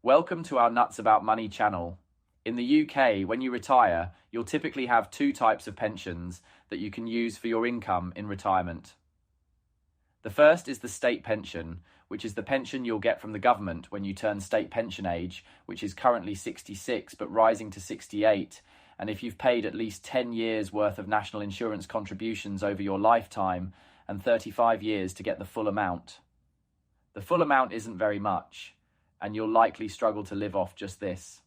Welcome to our Nuts About Money channel. In the UK, when you retire, you'll typically have two types of pensions that you can use for your income in retirement. The first is the state pension, which is the pension you'll get from the government when you turn state pension age, which is currently 66 but rising to 68, and if you've paid at least 10 years worth of national insurance contributions over your lifetime and 35 years to get the full amount. The full amount isn't very much, and you'll likely struggle to live off just this.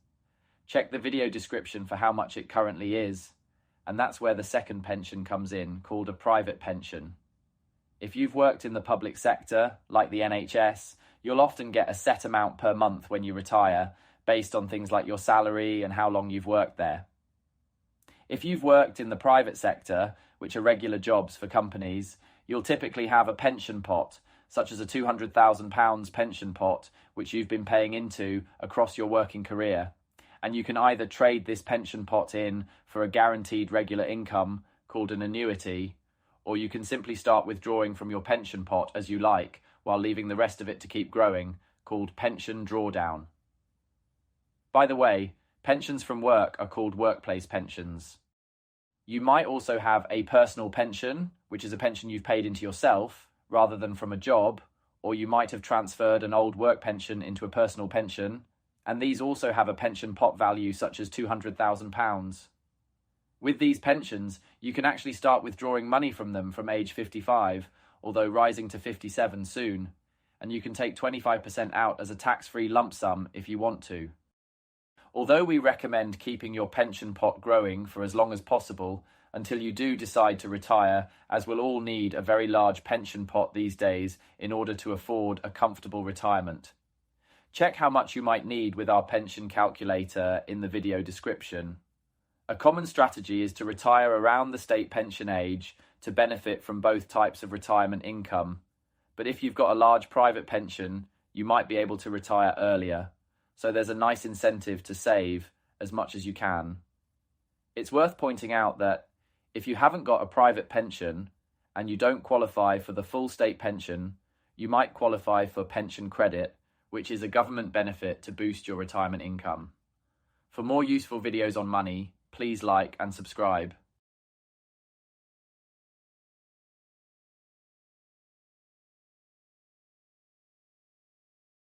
Check the video description for how much it currently is, and that's where the second pension comes in, called a private pension. If you've worked in the public sector, like the NHS, you'll often get a set amount per month when you retire, based on things like your salary and how long you've worked there. If you've worked in the private sector, which are regular jobs for companies, you'll typically have a pension pot, such as a £200,000 pension pot, which you've been paying into across your working career. And you can either trade this pension pot in for a guaranteed regular income, called an annuity, or you can simply start withdrawing from your pension pot as you like, while leaving the rest of it to keep growing, called pension drawdown. By the way, pensions from work are called workplace pensions. You might also have a personal pension, which is a pension you've paid into yourself, rather than from a job, or you might have transferred an old work pension into a personal pension, and these also have a pension pot value such as £200,000. With these pensions, you can actually start withdrawing money from them from age 55, although rising to 57 soon, and you can take 25% out as a tax-free lump sum if you want to. Although we recommend keeping your pension pot growing for as long as possible, until you do decide to retire, as we'll all need a very large pension pot these days in order to afford a comfortable retirement. Check how much you might need with our pension calculator in the video description. A common strategy is to retire around the state pension age to benefit from both types of retirement income. But if you've got a large private pension, you might be able to retire earlier. So there's a nice incentive to save as much as you can. It's worth pointing out that if you haven't got a private pension and you don't qualify for the full state pension, you might qualify for pension credit, which is a government benefit to boost your retirement income. For more useful videos on money, please like and subscribe.